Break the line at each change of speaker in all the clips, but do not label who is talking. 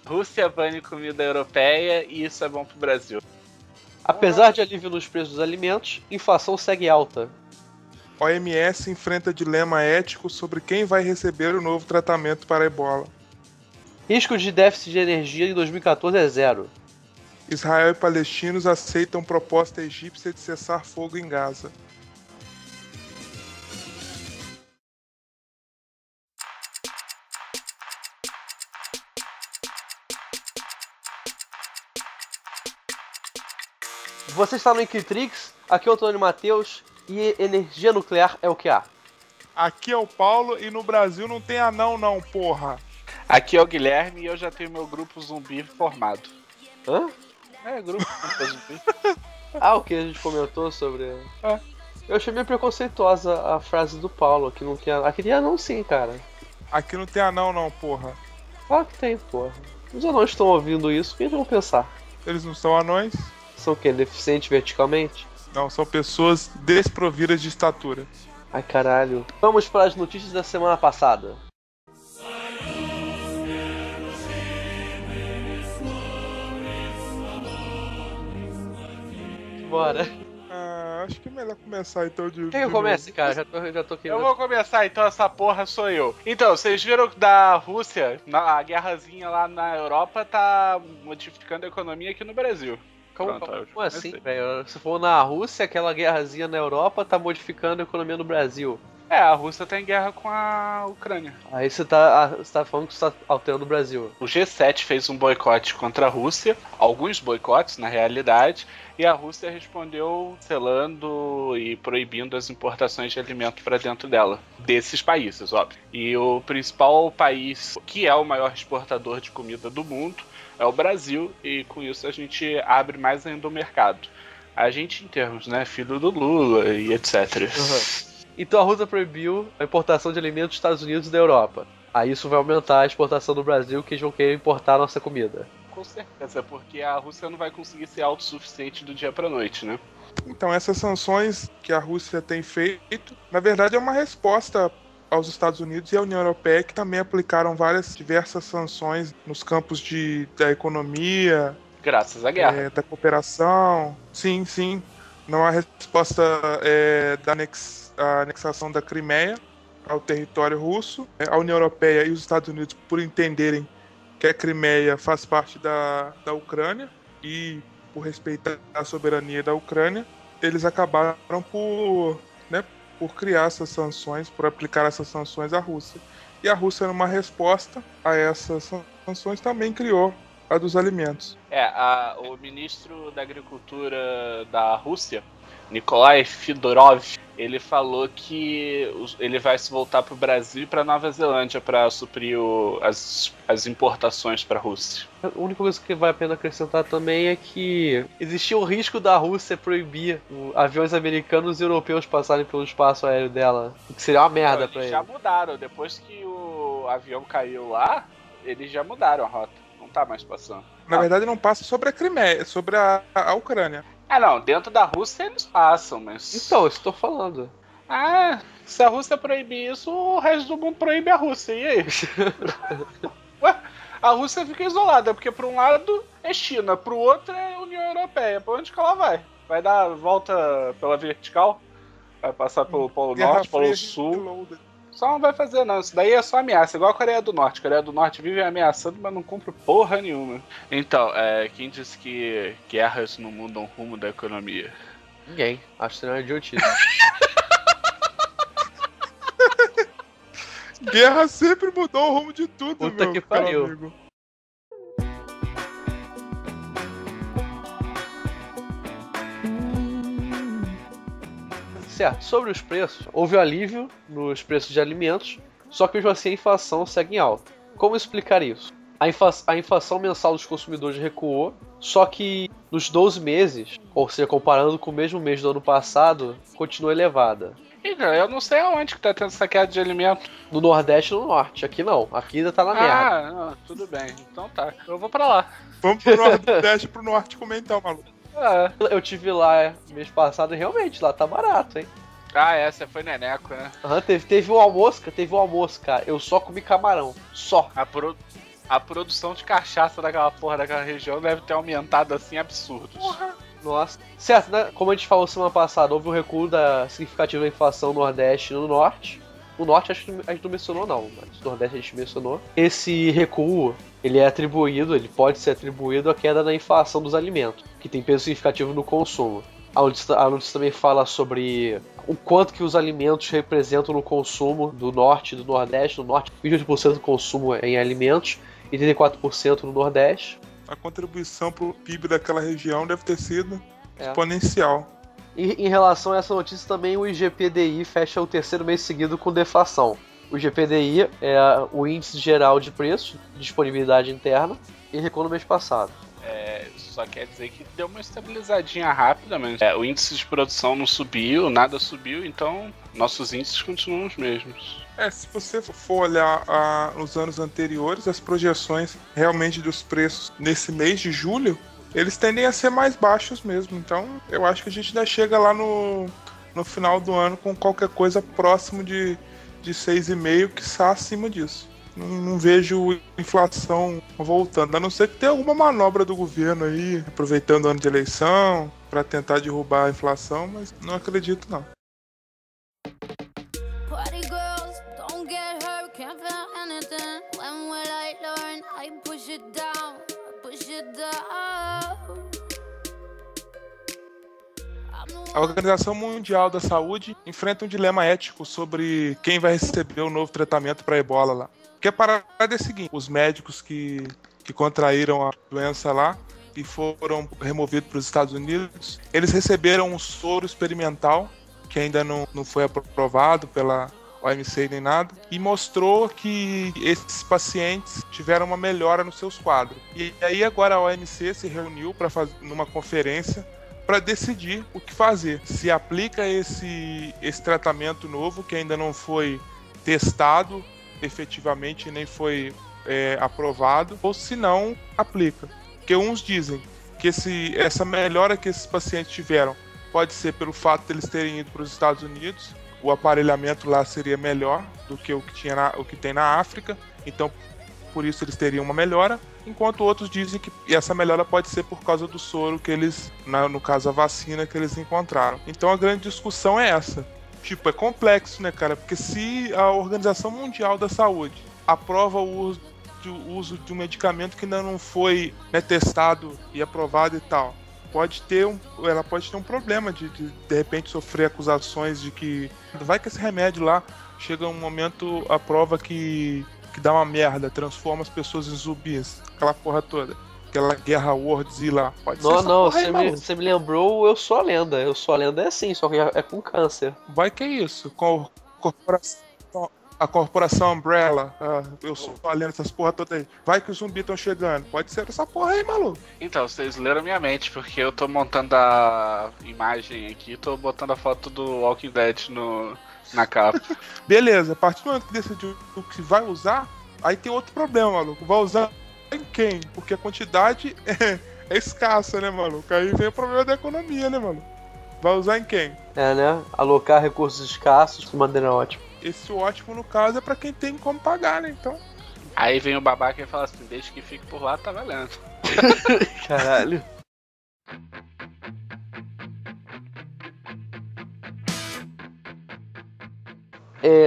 Rússia bane comida europeia e isso é bom pro Brasil.
Apesar de alívio nos preços dos alimentos, inflação segue alta.
OMS enfrenta dilema ético sobre quem vai receber o novo tratamento para a ebola.
Risco de déficit de energia em 2014 é zero.
Israel e palestinos aceitam proposta egípcia de cessar fogo em Gaza.
Você está no Inquitrix, aqui é o Antônio Matheus, e energia nuclear é o que há.
Aqui é o Paulo e no Brasil não tem anão não, porra.
Aqui é o Guilherme e eu já tenho meu grupo zumbi formado.
Hã?
Grupo zumbi.
O que a gente comentou sobre... Eu achei meio preconceituosa a frase do Paulo, que não tinha... Aqui tem anão sim, cara.
Aqui não tem anão não, porra.
Claro que tem, porra. Os anões estão ouvindo isso, o que eles vão pensar?
Eles não são anões?
São o quê? Deficientes verticalmente?
Não, são pessoas desprovidas de estatura.
Ai, caralho. Vamos para as notícias da semana passada. Bora.
Acho que é melhor começar então de...
Quem que comece, cara? Já tô querendo...
Eu vou começar, então essa porra sou eu. Então, vocês viram que da Rússia, a guerrazinha lá na Europa tá modificando a economia aqui no Brasil.
Como assim, velho? Se for na Rússia, aquela guerrazinha na Europa tá modificando a economia no Brasil.
A Rússia tá em guerra com a Ucrânia.
Aí você tá falando que você tá alterando o Brasil.
O G7 fez um boicote contra a Rússia, alguns boicotes na realidade, e a Rússia respondeu selando e proibindo as importações de alimento para dentro dela, desses países, óbvio. E o principal país que é o maior exportador de comida do mundo é o Brasil, e com isso a gente abre mais ainda o mercado. A gente, em termos, né, filho do Lula e etc.
Uhum. Então a Rússia proibiu a importação de alimentos dos Estados Unidos e da Europa. Aí isso vai aumentar a exportação do Brasil, que eles vão querer importar a nossa comida.
Com certeza, porque a Rússia não vai conseguir ser autossuficiente do dia pra noite, né?
Então essas sanções que a Rússia tem feito, na verdade é uma resposta aos Estados Unidos e à União Europeia, que também aplicaram diversas sanções nos campos da economia,
graças à guerra,
da cooperação. Sim, não há resposta da anexação da Crimeia ao território russo. A União Europeia e os Estados Unidos, por entenderem que a Crimeia faz parte da Ucrânia e por respeitar a soberania da Ucrânia, eles acabaram por criar essas sanções, por aplicar essas sanções à Rússia. E a Rússia, numa resposta a essas sanções, também criou a dos alimentos.
O ministro da Agricultura da Rússia, Nikolai Fedorov, ele falou que ele vai se voltar para o Brasil e para Nova Zelândia para suprir as importações para a Rússia.
A única coisa que vale a pena acrescentar também é que existia o risco da Rússia proibir aviões americanos e europeus passarem pelo espaço aéreo dela, o que seria uma merda para eles.
Já mudaram, depois que o avião caiu lá, eles já mudaram a rota, não tá mais passando.
Na verdade não passa sobre a Crimeia, sobre a Ucrânia.
Não, dentro da Rússia eles passam, mas...
Então, eu estou falando.
Se a Rússia proibir isso, o resto do mundo proíbe a Rússia, e aí? Ué, a Rússia fica isolada, porque por um lado é China, pro outro é União Europeia. Pra onde que ela vai? Vai dar volta pela vertical? Vai passar pelo Polo Norte, Polo Sul? Só não vai fazer não, isso daí é só ameaça, igual a Coreia do Norte. A Coreia do Norte vive ameaçando, mas não cumpre porra nenhuma. Então, quem disse que guerras não mudam o rumo da economia?
Ninguém, acho que não é idiotice.
Guerra sempre mudou o rumo de tudo,
puta
meu
que pariu.
Amigo.
Certo, sobre os preços, houve um alívio nos preços de alimentos, só que mesmo assim a inflação segue em alta. Como explicar isso? A inflação mensal dos consumidores recuou, só que nos 12 meses, ou seja, comparando com o mesmo mês do ano passado, continua elevada.
Eu não sei aonde que tá tendo essa queda de alimento.
No Nordeste e no Norte, aqui não, aqui ainda tá na merda.
Não, tudo bem, então tá, eu vou pra lá.
Vamos pro Nordeste e pro Norte comentar, então, maluco.
Eu tive lá mês passado e realmente lá tá barato, hein?
Você foi neneco, né?
Teve um almoço, cara. Eu só comi camarão. Só.
A produção de cachaça daquela porra daquela região deve ter aumentado assim absurdos.
Nossa. Certo, né? Como a gente falou semana passada, houve um recuo significativo da inflação no Nordeste e no Norte. No Norte acho que a gente não mencionou não, mas no Nordeste a gente mencionou. Esse recuo, ele pode ser atribuído à queda na inflação dos alimentos, que tem peso significativo no consumo. A notícia também fala sobre o quanto que os alimentos representam no consumo do Norte e do Nordeste. No Norte, 28% do consumo é em alimentos e 34% no Nordeste.
A contribuição para o PIB daquela região deve ter sido exponencial.
E em relação a essa notícia também, o IGPDI fecha o terceiro mês seguido com deflação. O IGPDI é o índice geral de preço, disponibilidade interna, e recuou no mês passado.
Só quer dizer que deu uma estabilizadinha rápida, mas o índice de produção não subiu, nada subiu, então nossos índices continuam os mesmos.
Se você for olhar nos anos anteriores, as projeções realmente dos preços nesse mês de julho, eles tendem a ser mais baixos mesmo. Então, eu acho que a gente ainda chega lá no final do ano com qualquer coisa próximo de 6,5, que está acima disso. Não vejo inflação voltando, a não ser que tenha alguma manobra do governo aí, aproveitando o ano de eleição, para tentar derrubar a inflação, mas não acredito não. A Organização Mundial da Saúde enfrenta um dilema ético sobre quem vai receber o novo tratamento para ebola lá. Porque a parada é a seguinte: os médicos que contraíram a doença lá e foram removidos para os Estados Unidos, eles receberam um soro experimental que ainda não foi aprovado pela OMC nem nada, e mostrou que esses pacientes tiveram uma melhora nos seus quadros. E aí agora a OMC se reuniu para fazer numa conferência para decidir o que fazer. Se aplica esse tratamento novo que ainda não foi testado efetivamente, nem foi aprovado, ou se não aplica. Porque uns dizem que essa melhora que esses pacientes tiveram pode ser pelo fato de eles terem ido para os Estados Unidos, o aparelhamento lá seria melhor do que o que tem na África, então por isso eles teriam uma melhora, enquanto outros dizem que essa melhora pode ser por causa do soro que eles, no caso a vacina que eles encontraram. Então a grande discussão é essa. Tipo, é complexo, né, cara? Porque se a Organização Mundial da Saúde aprova o uso de um medicamento que ainda não foi testado e aprovado e tal, ela pode ter um problema de repente sofrer acusações de que vai que esse remédio lá chega um momento, a prova que dá uma merda, transforma as pessoas em zumbis, aquela porra toda, aquela guerra Worlds e lá. Pode ser
você me lembrou Eu Sou a Lenda. Eu Sou a Lenda é assim, só que é com câncer.
Vai que é isso, com a corporação Umbrella, Eu Sou a Lenda, essas porra todas aí. Vai que os zumbis estão chegando, pode ser essa porra aí, maluco.
Então, vocês leram minha mente, porque eu tô montando a imagem aqui, tô botando a foto do Walking Dead na capa.
Beleza, a partir do momento que decidiu o que vai usar, aí tem outro problema, maluco. Vai usar em quem? Porque a quantidade é escassa, né, maluco? Aí vem o problema da economia, né, maluco? Vai usar em quem?
Né? Alocar recursos escassos de maneira ótima.
Esse ótimo, no caso, é pra quem tem como pagar, né? Então.
Aí vem o babaca e fala assim: desde que fique por lá, tá valendo.
Caralho.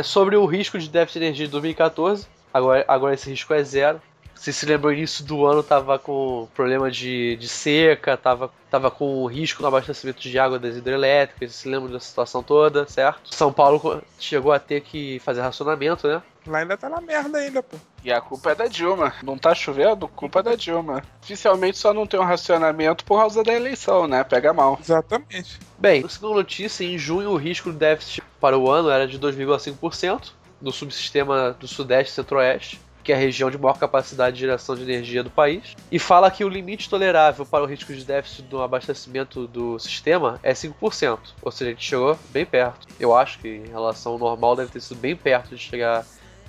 Sobre o risco de déficit de energia de 2014, agora esse risco é zero. Você se lembra, no início do ano tava com problema de seca, tava com risco no abastecimento de água das hidrelétricas, você se lembra da situação toda, certo? São Paulo chegou a ter que fazer racionamento, né?
Lá ainda tá na merda ainda, pô.
E a culpa é da Dilma. Não tá chovendo? Culpa é da Dilma. Oficialmente só não tem um racionamento por causa da eleição, né? Pega mal.
Exatamente.
Bem, segundo notícia, em junho o risco de déficit para o ano era de 2,5% do subsistema do Sudeste e Centro-Oeste, que é a região de maior capacidade de geração de energia do país, e fala que o limite tolerável para o risco de déficit do abastecimento do sistema é 5%, ou seja, a gente chegou bem perto. Eu acho que em relação ao normal deve ter sido bem perto de chegar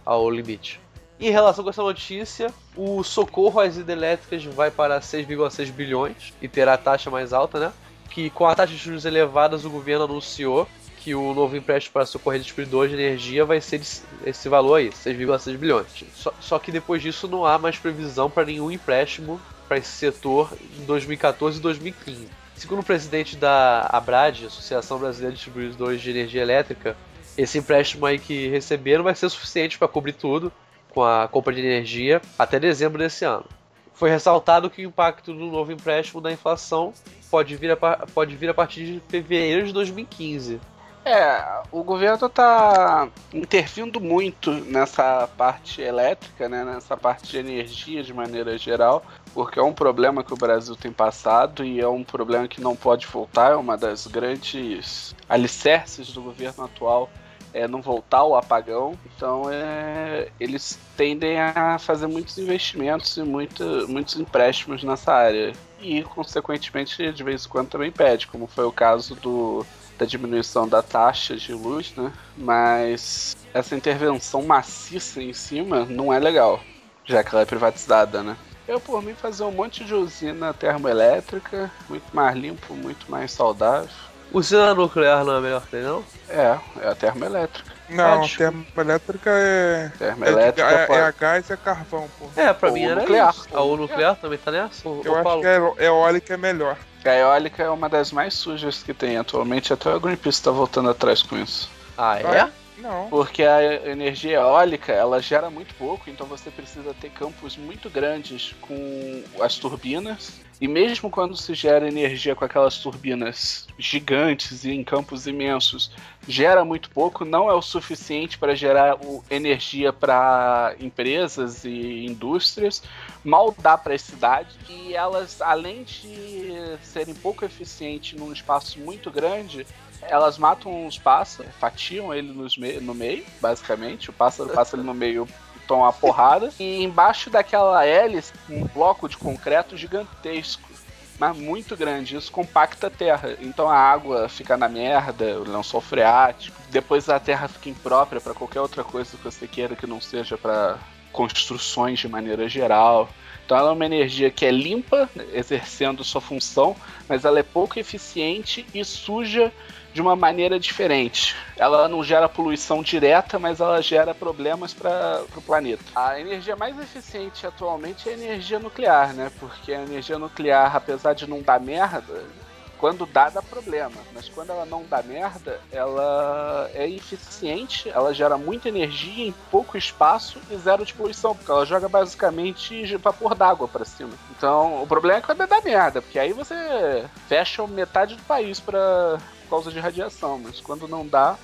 ao limite. Em relação com essa notícia, o socorro às hidrelétricas vai para 6,6 bilhões e terá a taxa mais alta, né? Que com a taxa de juros elevadas o governo anunciou que o novo empréstimo para socorrer distribuidores de energia vai ser esse valor aí, 6,6 bilhões. Só que depois disso não há mais previsão para nenhum empréstimo para esse setor em 2014 e 2015. Segundo o presidente da ABRAD, Associação Brasileira de Distribuidores de Energia Elétrica, esse empréstimo aí que receberam vai ser suficiente para cobrir tudo com a compra de energia até dezembro desse ano. Foi ressaltado que o impacto do novo empréstimo da inflação pode vir a partir de fevereiro de 2015.
O governo está intervindo muito nessa parte elétrica, né, nessa parte de energia de maneira geral, porque é um problema que o Brasil tem passado e é um problema que não pode voltar, é uma das grandes alicerces do governo atual, não voltar ao apagão. Então eles tendem a fazer muitos investimentos e muitos empréstimos nessa área. E, consequentemente, de vez em quando também pede, como foi o caso da diminuição da taxa de luz, né? Mas essa intervenção maciça em cima não é legal, já que ela é privatizada, né? Eu, por mim, fazer um monte de usina termoelétrica, muito mais limpo, muito mais saudável.
Usina nuclear não é melhor que não?
É a termoelétrica.
Não, a termoelétrica é a gás e a carvão, pô.
Pra mim era
nuclear.
isso. O nuclear também tá nessa?
Eu acho que a eólica é melhor.
A eólica é uma das mais sujas que tem atualmente, até o Greenpeace tá voltando atrás com isso.
Ah, é?
Não.
Porque a energia eólica, ela gera muito pouco, então você precisa ter campos muito grandes com as turbinas. E mesmo quando se gera energia com aquelas turbinas gigantes e em campos imensos, gera muito pouco, não é o suficiente para gerar energia para empresas e indústrias, mal dá para as cidades, e elas, além de serem pouco eficientes num espaço muito grande, elas matam os pássaros, fatiam ele no meio, basicamente. O pássaro passa ali no meio e toma uma porrada. E embaixo daquela hélice, um bloco de concreto gigantesco, mas muito grande. Isso compacta a terra. Então a água fica na merda, o lençol freático. Depois a terra fica imprópria para qualquer outra coisa que você queira que não seja para construções de maneira geral. Então ela é uma energia que é limpa, exercendo sua função, mas ela é pouco eficiente e suja de uma maneira diferente. Ela não gera poluição direta, mas ela gera problemas para o planeta. A energia mais eficiente atualmente é a energia nuclear, né? Porque a energia nuclear, apesar de não dar merda, quando dá problema. Mas quando ela não dá merda, ela é eficiente, ela gera muita energia em pouco espaço e zero de poluição, porque ela joga basicamente vapor d'água para cima. Então, o problema é quando dá merda, porque aí você fecha metade do país por causa de radiação, mas quando não dá...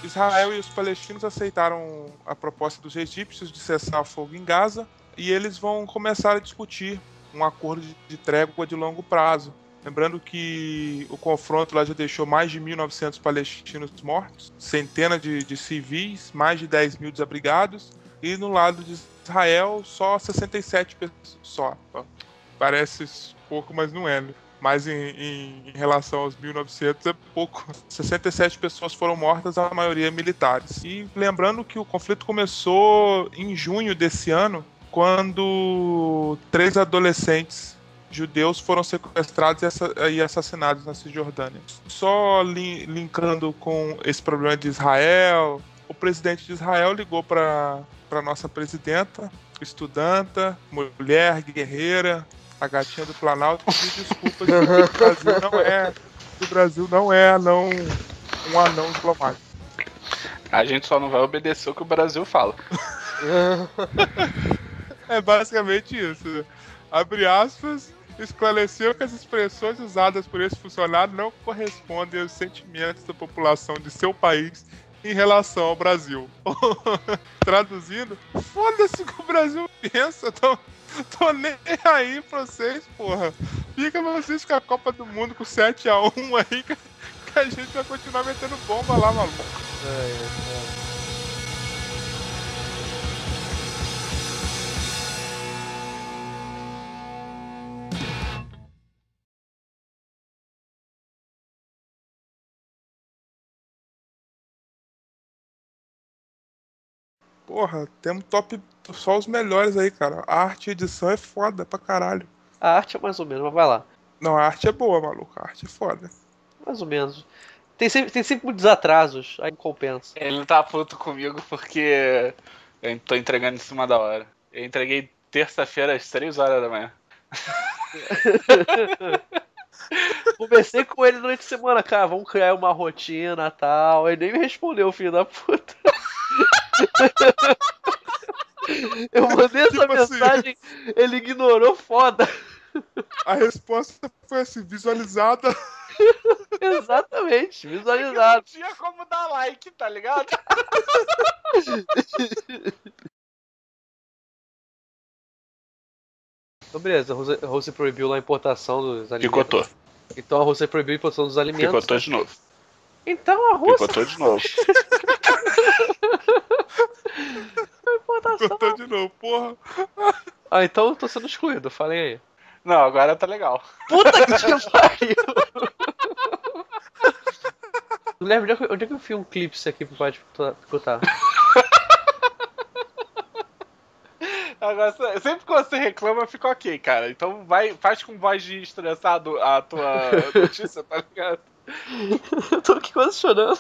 Israel e os palestinos aceitaram a proposta dos egípcios de cessar o fogo em Gaza e eles vão começar a discutir um acordo de trégua de longo prazo. Lembrando que o confronto lá já deixou mais de 1.900 palestinos mortos, centenas de civis, mais de 10 mil desabrigados, e no lado de Israel só 67 pessoas. Só. Parece pouco, mas não é, né? Mas em relação aos 1.900 é pouco. 67 pessoas foram mortas, a maioria militares. E lembrando que o conflito começou em junho desse ano, quando 3 adolescentes judeus foram sequestrados e assassinados na Cisjordânia. Só linkando com esse problema de Israel, o presidente de Israel ligou para nossa presidenta, estudanta, mulher, guerreira, a gatinha do Planalto, pediu desculpas. O Brasil não é um anão diplomático.
A gente só não vai obedecer o que o Brasil fala.
É basicamente isso. Abre aspas, esclareceu que as expressões usadas por esse funcionário não correspondem aos sentimentos da população de seu país em relação ao Brasil. Traduzindo, foda-se o que o Brasil pensa, tô nem aí pra vocês, porra. Fica vocês com a Copa do Mundo com 7-1 aí, que a gente vai continuar metendo bomba lá, maluco. Porra, temos top, só os melhores aí, cara. A arte e edição é foda pra caralho.
A arte é mais ou menos, mas vai lá.
Não, a arte é boa, maluco. A arte é foda.
Mais ou menos. Tem sempre muitos atrasos, aí compensa.
Ele tá puto comigo porque eu tô entregando em cima da hora. Eu entreguei terça-feira às 3 horas da manhã.
Conversei com ele durante a semana, cara, vamos criar uma rotina e tal. Ele nem me respondeu, filho da puta. Eu mandei essa
Tipo assim,
mensagem, ele ignorou foda.
a resposta foi assim, visualizada.
Exatamente,
Não
visualizado.
tinha como dar like, tá ligado?
Então, beleza, a Rússia proibiu lá a importação dos alimentos.
Picotou.
Então a Rússia proibiu a importação dos alimentos.
Picotou de novo.
Então a Rússia
Picotou de novo.
proibiu a importação.
Cortou de novo, porra.
Ah, então eu tô sendo excluído, falei aí.
Não, agora tá legal.
Puta que te pariu! Guilherme, onde é que eu enfio um clipe isso aqui pro pai escutar?
Agora, sempre que você reclama, fica ok, cara. Então faz com voz de estressado a tua notícia, tá ligado?
Eu tô aqui quase chorando.